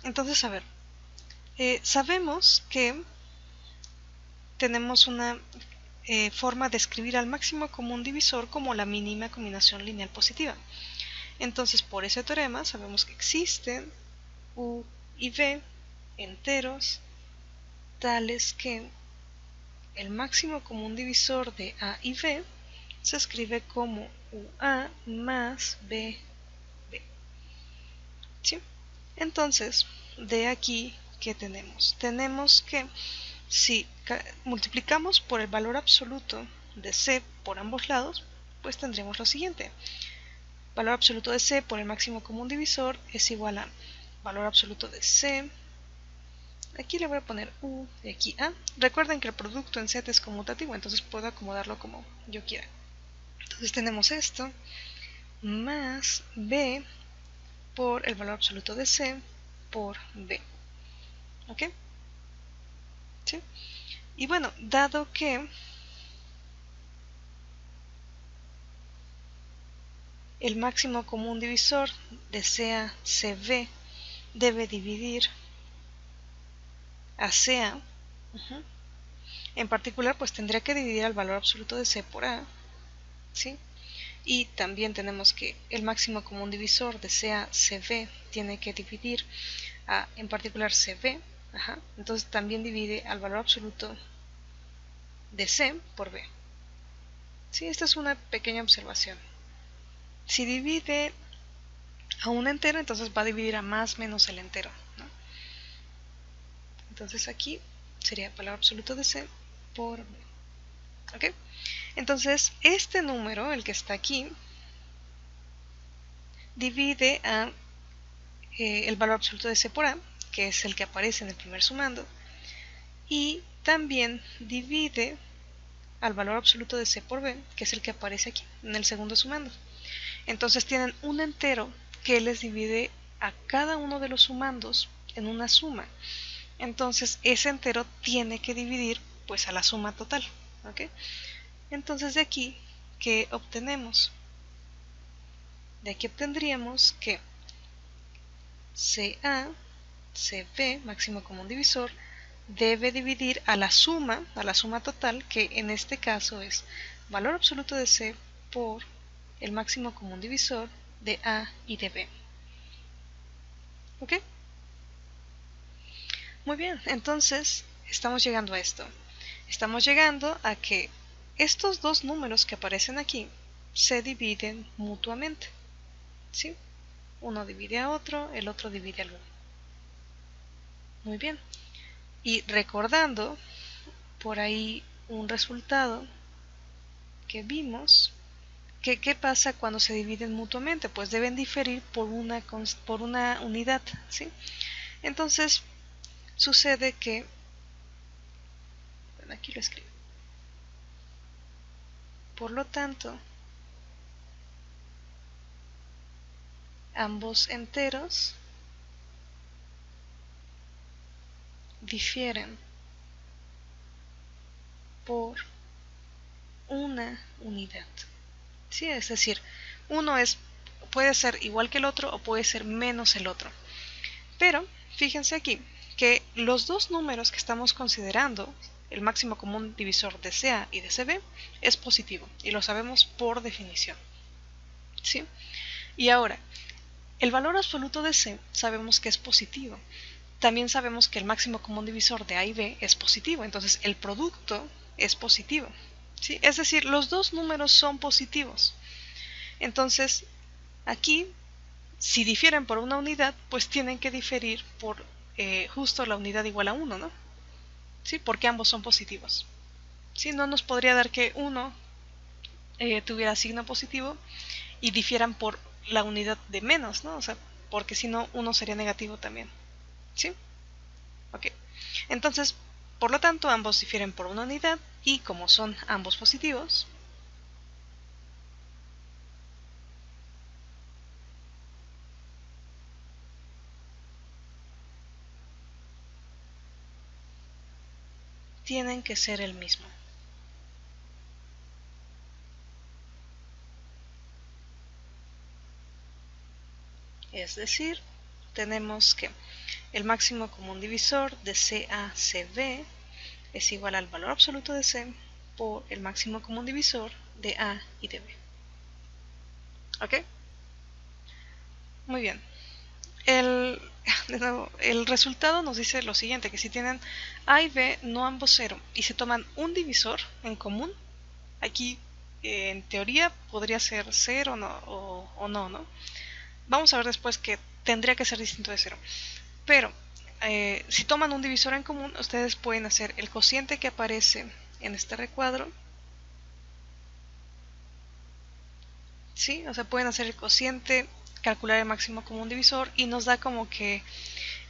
Entonces, a ver, sabemos que tenemos una forma de escribir al máximo común divisor como la mínima combinación lineal positiva. Entonces, por ese teorema sabemos que existen u y v enteros tales que el máximo común divisor de a y b se escribe como ua más b. ¿Sí? Entonces, de aquí, ¿qué tenemos? Tenemos que si multiplicamos por el valor absoluto de c por ambos lados, pues tendremos lo siguiente. Valor absoluto de c por el máximo común divisor es igual a valor absoluto de c. Aquí le voy a poner u y aquí a. Recuerden que el producto en z es conmutativo, entonces puedo acomodarlo como yo quiera. Entonces tenemos esto más b por el valor absoluto de c por b. ¿Ok? ¿Sí? Y bueno, dado que el máximo común divisor de CA CB debe dividir a CA, en particular pues tendría que dividir al valor absoluto de C por A, ¿sí? Y también tenemos que el máximo común divisor de CA CB tiene que dividir a, en particular, CB, entonces también divide al valor absoluto de C por B. ¿Sí? Esta es una pequeña observación. Si divide a un entero, entonces va a dividir a más menos el entero, ¿no? Entonces aquí sería valor absoluto de C por B. ¿Ok? Entonces este número, el que está aquí, divide a el valor absoluto de C por A, que es el que aparece en el primer sumando, y también divide al valor absoluto de C por B, que es el que aparece aquí, en el segundo sumando. Entonces tienen un entero que les divide a cada uno de los sumandos en una suma. Entonces ese entero tiene que dividir pues a la suma total. ¿Ok? Entonces de aquí, ¿qué obtenemos? De aquí obtendríamos que CA, CB, máximo común divisor, debe dividir a la suma total, que en este caso es valor absoluto de C por el máximo común divisor de A y de B. ¿Ok? Muy bien, entonces estamos llegando a esto. Estamos llegando a que estos dos números que aparecen aquí se dividen mutuamente. ¿Sí? Uno divide a otro, el otro divide al uno. Muy bien. Y recordando por ahí un resultado que vimos, que ¿qué pasa cuando se dividen mutuamente? Pues deben diferir por una unidad, ¿sí? Entonces sucede que, bueno, aquí lo escribo. Por lo tanto, ambos enteros difieren por una unidad. ¿Sí? Es decir, uno puede ser igual que el otro o puede ser menos el otro. Pero fíjense aquí que los dos números que estamos considerando, el máximo común divisor de CA y de CB, es positivo y lo sabemos por definición. ¿Sí? Y ahora, el valor absoluto de C sabemos que es positivo. También sabemos que el máximo común divisor de A y B es positivo, entonces el producto es positivo. ¿Sí? Es decir, los dos números son positivos. Entonces, aquí, si difieren por una unidad, pues tienen que diferir por justo la unidad igual a 1, ¿no? ¿Sí? Porque ambos son positivos. ¿Sí? No nos podría dar que uno tuviera signo positivo y difieran por la unidad de menos, ¿no? O sea, porque si no, uno sería negativo también. ¿Sí? Ok. Entonces, por lo tanto, ambos difieren por una unidad y como son ambos positivos, tienen que ser el mismo. Es decir, tenemos que el máximo común divisor de CA CB es igual al valor absoluto de C por el máximo común divisor de A y de B. ¿Ok? Muy bien. De nuevo, el resultado nos dice lo siguiente, que si tienen A y B no ambos 0 y se toman un divisor en común, aquí en teoría podría ser 0 o no, ¿no? Vamos a ver después que tendría que ser distinto de 0. Pero si toman un divisor en común, ustedes pueden hacer el cociente que aparece en este recuadro. ¿Sí? O sea, pueden hacer el cociente, calcular el máximo común divisor y nos da como que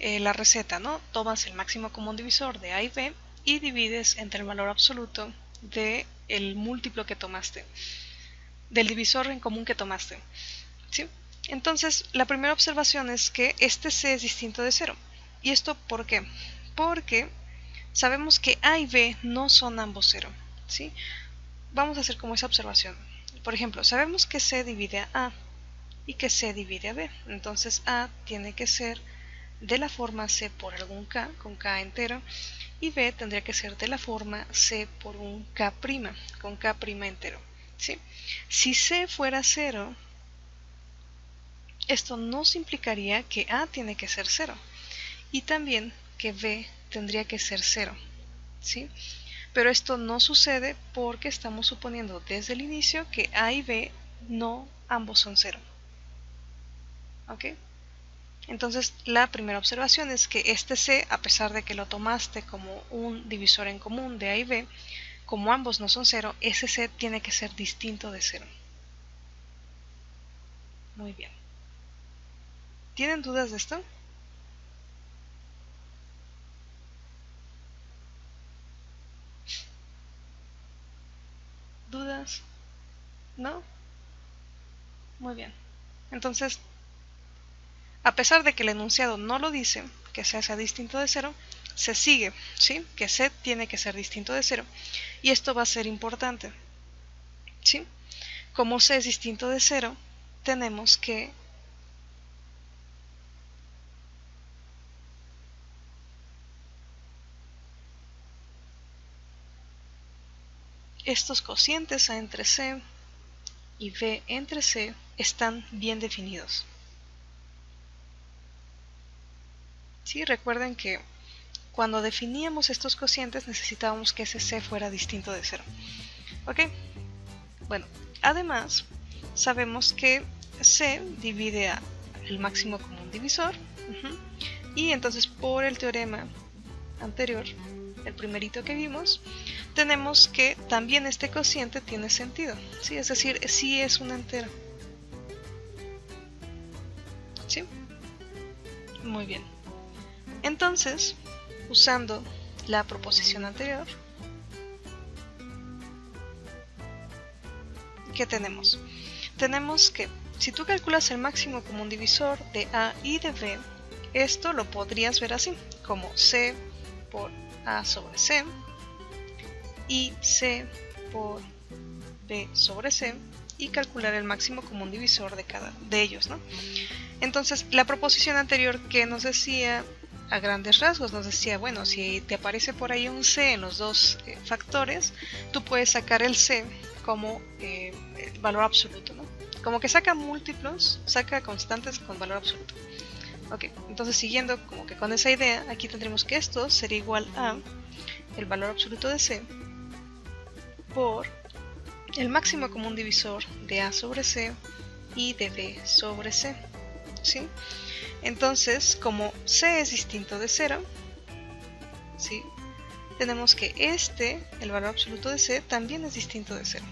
la receta, ¿no? Tomas el máximo común divisor de A y B y divides entre el valor absoluto del múltiplo que tomaste, del divisor en común que tomaste. ¿Sí? Entonces, la primera observación es que este C es distinto de 0. ¿Y esto por qué? Porque sabemos que A y B no son ambos 0. ¿Sí? Vamos a hacer como esa observación. Por ejemplo, sabemos que C divide a A y que C divide a B. Entonces A tiene que ser de la forma C por algún K, con K entero, y B tendría que ser de la forma C por un K', con K' entero. ¿Sí? Si C fuera 0, esto nos implicaría que A tiene que ser 0 y también que B tendría que ser 0. ¿Sí? Pero esto no sucede porque estamos suponiendo desde el inicio que A y B no ambos son 0. ¿Ok? Entonces la primera observación es que este C, a pesar de que lo tomaste como un divisor en común de A y B, como ambos no son 0, ese C tiene que ser distinto de 0. Muy bien. ¿Tienen dudas de esto? ¿Dudas? ¿No? Muy bien. Entonces, a pesar de que el enunciado no lo dice, que C sea distinto de 0, se sigue, ¿sí? Que C tiene que ser distinto de 0. Y esto va a ser importante, ¿sí? Como C es distinto de 0, tenemos que estos cocientes A entre C y B entre C están bien definidos. ¿Sí? Recuerden que cuando definíamos estos cocientes necesitábamos que ese C fuera distinto de 0. ¿Ok? Bueno, además sabemos que C divide a el máximo común divisor. Y entonces por el teorema anterior, el primerito que vimos, tenemos que también este cociente tiene sentido, ¿sí? Es decir, sí es un entero. ¿Sí? Muy bien. Entonces, usando la proposición anterior, ¿qué tenemos? Tenemos que si tú calculas el máximo común divisor de A y de B, esto lo podrías ver así, como C por A sobre C y C por B sobre C, y calcular el máximo común divisor de cada de ellos, ¿no? Entonces, la proposición anterior que nos decía, a grandes rasgos, nos decía, bueno, si te aparece por ahí un C en los dos factores, tú puedes sacar el C como el valor absoluto, ¿no? Como que saca múltiplos, saca constantes con valor absoluto. Ok, entonces siguiendo como que con esa idea, aquí tendremos que esto sería igual a el valor absoluto de C por el máximo común divisor de A sobre C y de B sobre C. ¿Sí? Entonces, como C es distinto de 0, ¿sí? Tenemos que el valor absoluto de C, también es distinto de 0.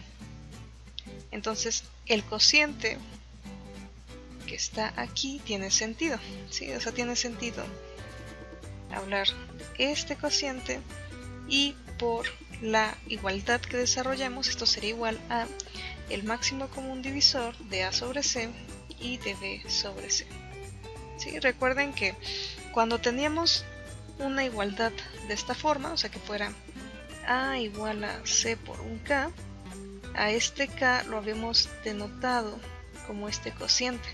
Entonces, el cociente que está aquí tiene sentido, ¿sí? O sea, tiene sentido hablar de este cociente, y por la igualdad que desarrollamos, esto sería igual a el máximo común divisor de A sobre C y de B sobre C. ¿Sí? Recuerden que cuando teníamos una igualdad de esta forma, o sea que fuera A igual a C por un K, a este K lo habíamos denotado como este cociente.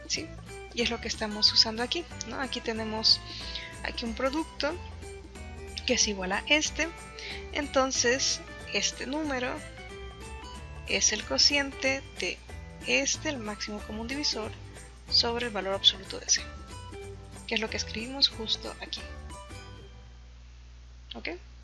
¿Sí? y es lo que estamos usando aquí, ¿no? Aquí tenemos aquí un producto que es igual a este, entonces este número es el cociente de este, el máximo común divisor, sobre el valor absoluto de c, que es lo que escribimos justo aquí. ¿Ok?